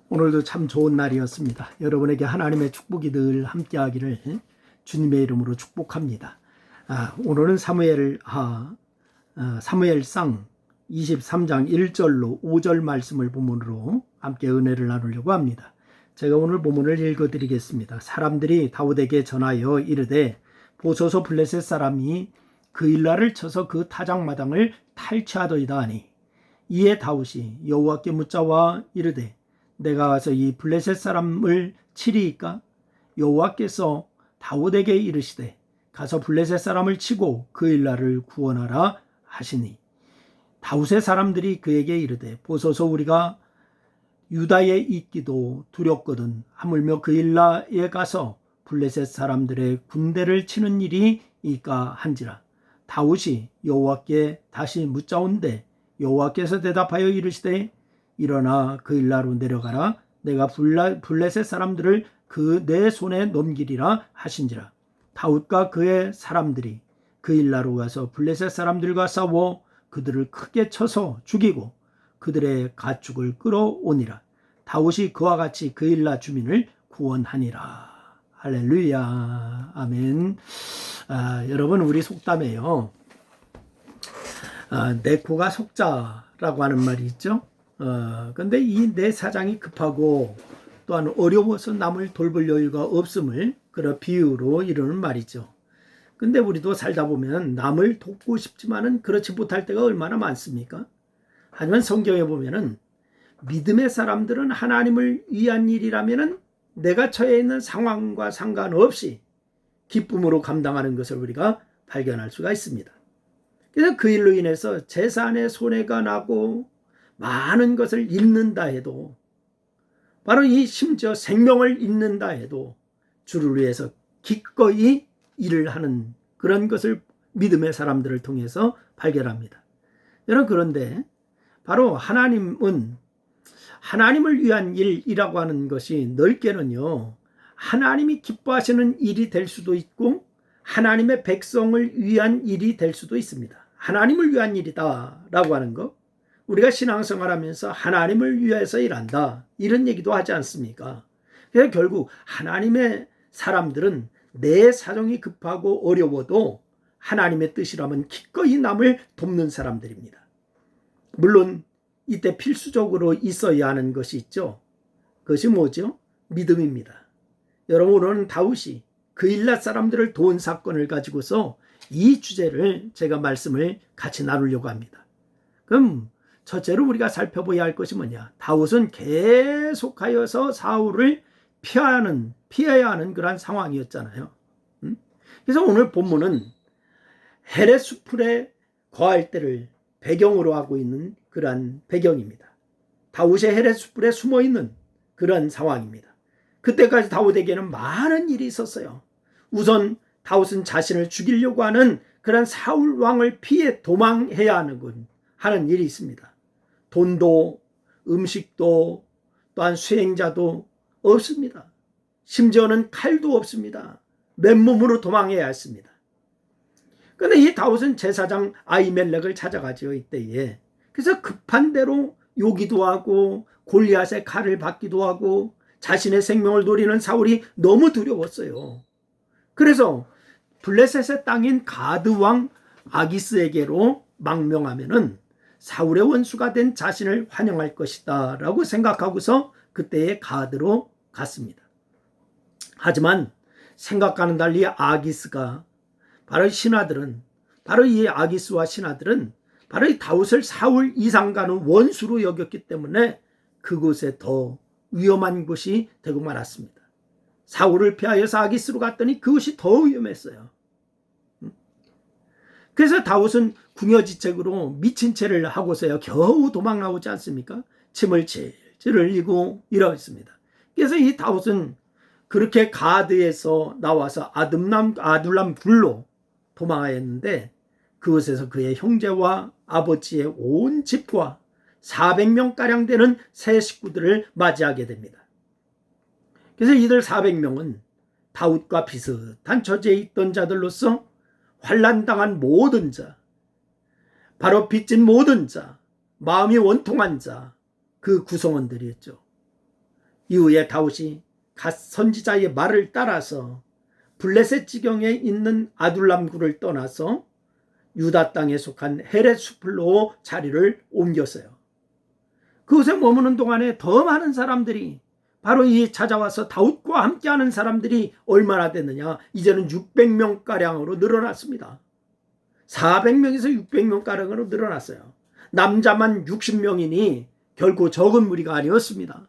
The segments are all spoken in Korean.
오늘도 참 좋은 날이었습니다. 여러분에게 하나님의 축복이 늘 함께하기를 주님의 이름으로 축복합니다. 오늘은 사무엘상 23장 1절로 5절 말씀을 본문으로 함께 은혜를 나누려고 합니다. 제가 오늘 본문을 읽어드리겠습니다. 사람들이 다윗에게 전하여 이르되 보소서 블레셋 사람이 그일라를 쳐서 그 타작마당을 탈취하더이다 하니, 이에 다윗이 여호와께 묻자와 이르되 내가 가서 이 블레셋 사람을 치리이까? 여호와께서 다윗에게 이르시되 가서 블레셋 사람을 치고 그일라를 구원하라 하시니, 다윗의 사람들이 그에게 이르되 보소서 우리가 유다에 있기도 두렵거든 하물며 그일라에 가서 블레셋 사람들의 군대를 치는 일이 있까 한지라. 다윗이 여호와께 다시 묻자온데 여호와께서 대답하여 이르시되 일어나 그일라로 내려가라. 내가 블레셋 사람들을 그 내 손에 넘기리라 하신지라. 다윗과 그의 사람들이 그일라로 가서 블레셋 사람들과 싸워 그들을 크게 쳐서 죽이고 그들의 가축을 끌어오니라. 다윗이 그와 같이 그일라 주민을 구원하니라. 할렐루야. 아멘. 여러분, 우리 속담에요, 내 코가 속자라고 하는 말이 있죠. 근데 이 내 사장이 급하고 또한 어려워서 남을 돌볼 여유가 없음을 그런 비유로 이루는 말이죠. 근데 우리도 살다 보면 남을 돕고 싶지만은 그렇지 못할 때가 얼마나 많습니까? 하지만 성경에 보면은 믿음의 사람들은 하나님을 위한 일이라면은 내가 처해 있는 상황과 상관없이 기쁨으로 감당하는 것을 우리가 발견할 수가 있습니다. 그래서 그 일로 인해서 재산에 손해가 나고 많은 것을 잃는다 해도, 바로 이 심지어 생명을 잃는다 해도 주를 위해서 기꺼이 일을 하는 그런 것을 믿음의 사람들을 통해서 발견합니다. 여러분, 그런데 바로 하나님은 하나님을 위한 일이라고 하는 것이 넓게는요, 하나님이 기뻐하시는 일이 될 수도 있고 하나님의 백성을 위한 일이 될 수도 있습니다. 하나님을 위한 일이다 라고 하는 것, 우리가 신앙생활하면서 하나님을 위해서 일한다 이런 얘기도 하지 않습니까? 그래서 결국 하나님의 사람들은 내 사정이 급하고 어려워도 하나님의 뜻이라면 기꺼이 남을 돕는 사람들입니다. 물론 이때 필수적으로 있어야 하는 것이 있죠. 그것이 뭐죠? 믿음입니다. 여러분, 오늘은 다윗이 그일라 사람들을 도운 사건을 가지고서 이 주제를 제가 말씀을 같이 나누려고 합니다. 그럼 첫째로 우리가 살펴봐야 할 것이 뭐냐? 다윗은 계속하여서 사울을 피해야 하는 그런 상황이었잖아요. 그래서 오늘 본문은 헤레스풀에 거할 때를 배경으로 하고 있는 그러한 배경입니다. 다윗의 헤레스풀에 숨어있는 그런 상황입니다. 그때까지 다윗에게는 많은 일이 있었어요. 우선 다윗은 자신을 죽이려고 하는 그런 사울 왕을 피해 도망해야 하는 일이 있습니다. 돈도 음식도 또한 수행자도 없습니다. 심지어는 칼도 없습니다. 맨몸으로 도망해야 했습니다. 그런데 이 다윗은 제사장 아히멜렉을 찾아가죠, 이때에. 그래서 급한 대로 요기도 하고 골리앗의 칼을 받기도 하고 자신의 생명을 노리는 사울이 너무 두려웠어요. 그래서 블레셋의 땅인 가드 왕 아기스에게로 망명하면은 사울의 원수가 된 자신을 환영할 것이다 라고 생각하고서 그때의 가드로 갔습니다. 하지만 생각과는 달리 아기스가, 바로 이 아기스와 신하들은 바로 이 다윗을 사울 이상 가는 원수로 여겼기 때문에 그곳에 더 위험한 곳이 되고 말았습니다. 사울을 피하여서 아기스로 갔더니 그것이 더 위험했어요. 그래서 다윗은 궁여지책으로 미친 채를 하고서야 겨우 도망 나오지 않습니까? 침을 질질 흘리고 이러했습니다. 그래서 이 다윗은 그렇게 가드에서 나와서 아둘람 굴로 도망하였는데, 그곳에서 그의 형제와 아버지의 온 집과 400명가량 되는 새 식구들을 맞이하게 됩니다. 그래서 이들 400명은 다윗과 비슷한 처지에 있던 자들로서 환난당한 모든 자, 바로 빚진 모든 자, 마음이 원통한 자, 그 구성원들이었죠. 이후에 다윗이 갓 선지자의 말을 따라서 블레셋 지경에 있는 아둘람굴을 떠나서 유다 땅에 속한 헤렛 수풀로 자리를 옮겼어요. 그곳에 머무는 동안에 더 많은 사람들이 바로 이 찾아와서 다윗과 함께하는 사람들이 얼마나 됐느냐? 이제는 600명가량으로 늘어났습니다. 400명에서 600명가량으로 늘어났어요. 남자만 60명이니 결코 적은 무리가 아니었습니다.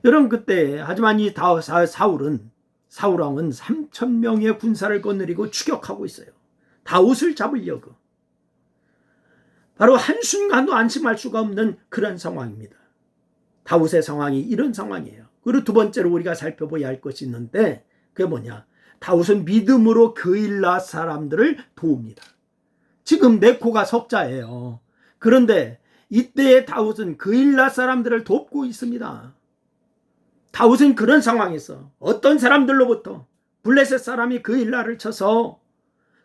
여러분, 그때 하지만 이 사울왕은 3,000명의 군사를 거느리고 추격하고 있어요. 다윗을 잡으려고. 바로 한순간도 안심할 수가 없는 그런 상황입니다. 다윗의 상황이 이런 상황이에요. 그리고 두 번째로 우리가 살펴봐야 할 것이 있는데 그게 뭐냐? 다윗은 믿음으로 그일라 사람들을 도웁니다. 지금 네코가 석자예요. 그런데 이때의 다윗은 그일라 사람들을 돕고 있습니다. 다윗은 그런 상황에서 어떤 사람들로부터 블레셋 사람이 그일라를 쳐서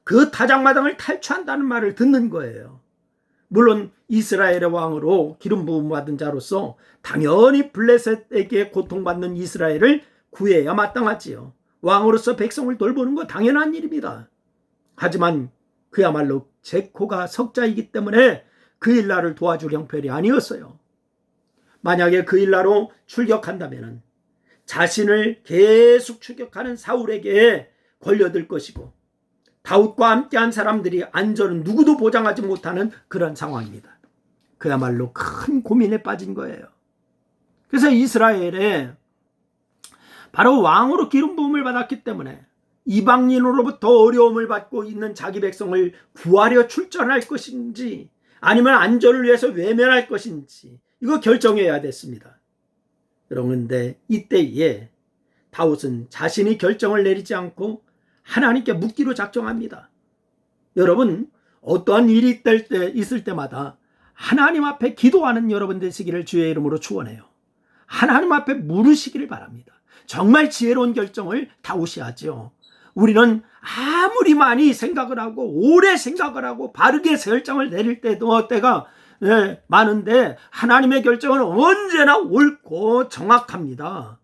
그 타작마당을 탈취한다는 말을 듣는 거예요. 물론 이스라엘의 왕으로 기름 부음 받은 자로서 당연히 블레셋에게 고통받는 이스라엘을 구해야 마땅하지요. 왕으로서 백성을 돌보는 거 당연한 일입니다. 하지만 그야말로 제코가 석자이기 때문에 그일라를 도와줄 형편이 아니었어요. 만약에 그일라로 출격한다면 자신을 계속 추격하는 사울에게 걸려들 것이고 다윗과 함께한 사람들이 안전은 누구도 보장하지 못하는 그런 상황입니다. 그야말로 큰 고민에 빠진 거예요. 그래서 이스라엘에 바로 왕으로 기름 부음을 받았기 때문에 이방인으로부터 어려움을 받고 있는 자기 백성을 구하려 출전할 것인지 아니면 안전을 위해서 외면할 것인지 이거 결정해야 됐습니다. 그런데 이때에 다윗은 자신이 결정을 내리지 않고 하나님께 묻기로 작정합니다. 여러분, 어떠한 일이 있을 때마다 하나님 앞에 기도하는 여러분 되시기를 주의 이름으로 축원해요. 하나님 앞에 물으시기를 바랍니다. 정말 지혜로운 결정을 다윗이 하죠. 우리는 아무리 많이 생각을 하고 오래 생각을 하고 바르게 결정을 내릴 때가 많은데 하나님의 결정은 언제나 옳고 정확합니다.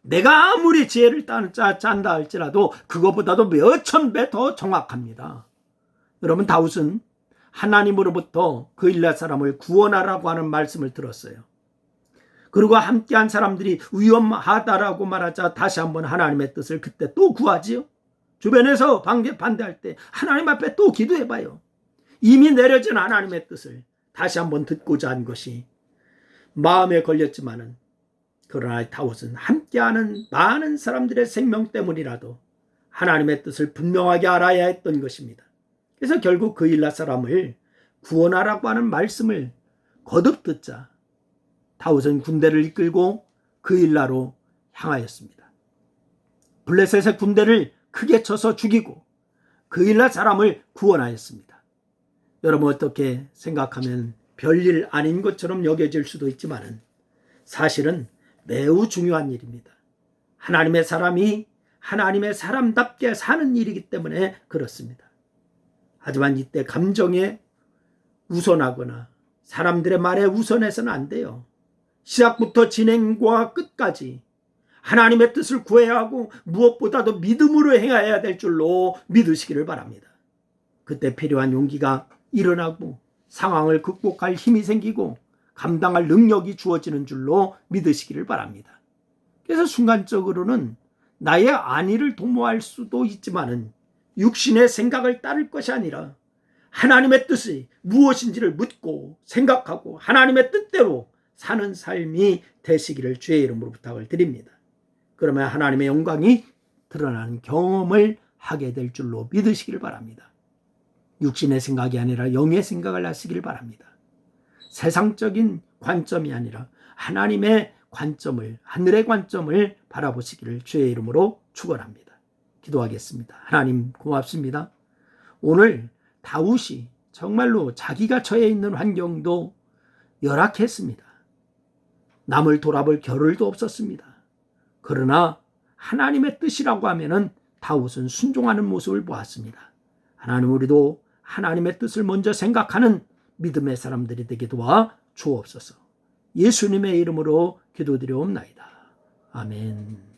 내가 아무리 지혜를 짠다 할지라도 그것보다도 몇천 배 더 정확합니다. 여러분, 다윗은 하나님으로부터 그일라 사람을 구원하라고 하는 말씀을 들었어요. 그리고 함께한 사람들이 위험하다라고 말하자 다시 한번 하나님의 뜻을 그때 또 구하지요. 주변에서 반대할 때 하나님 앞에 또 기도해봐요. 이미 내려진 하나님의 뜻을 다시 한번 듣고자 한 것이 마음에 걸렸지만은 그러나 다윗은 함께하는 많은 사람들의 생명 때문이라도 하나님의 뜻을 분명하게 알아야 했던 것입니다. 그래서 결국 그일라 사람을 구원하라고 하는 말씀을 거듭 듣자 다윗은 군대를 이끌고 그일라로 향하였습니다. 블레셋의 군대를 크게 쳐서 죽이고 그일라 사람을 구원하였습니다. 여러분, 어떻게 생각하면 별일 아닌 것처럼 여겨질 수도 있지만 사실은 매우 중요한 일입니다. 하나님의 사람이 하나님의 사람답게 사는 일이기 때문에 그렇습니다. 하지만 이때 감정에 우선하거나 사람들의 말에 우선해서는 안 돼요. 시작부터 진행과 끝까지 하나님의 뜻을 구해야 하고 무엇보다도 믿음으로 행해야 될 줄로 믿으시기를 바랍니다. 그때 필요한 용기가 일어나고 상황을 극복할 힘이 생기고 감당할 능력이 주어지는 줄로 믿으시기를 바랍니다. 그래서 순간적으로는 나의 안위를 도모할 수도 있지만은 육신의 생각을 따를 것이 아니라 하나님의 뜻이 무엇인지를 묻고 생각하고 하나님의 뜻대로 사는 삶이 되시기를 주의 이름으로 부탁을 드립니다. 그러면 하나님의 영광이 드러나는 경험을 하게 될 줄로 믿으시기를 바랍니다. 육신의 생각이 아니라 영의 생각을 하시기를 바랍니다. 세상적인 관점이 아니라 하나님의 관점을, 하늘의 관점을 바라보시기를 주의 이름으로 축원합니다. 기도하겠습니다. 하나님 고맙습니다. 오늘 다윗이 정말로 자기가 처해 있는 환경도 열악했습니다. 남을 돌아볼 겨를도 없었습니다. 그러나 하나님의 뜻이라고 하면은 다윗은 순종하는 모습을 보았습니다. 하나님, 우리도 하나님의 뜻을 먼저 생각하는 믿음의 사람들이 되게 도와 주옵소서. 예수님의 이름으로 기도드려옵나이다. 아멘.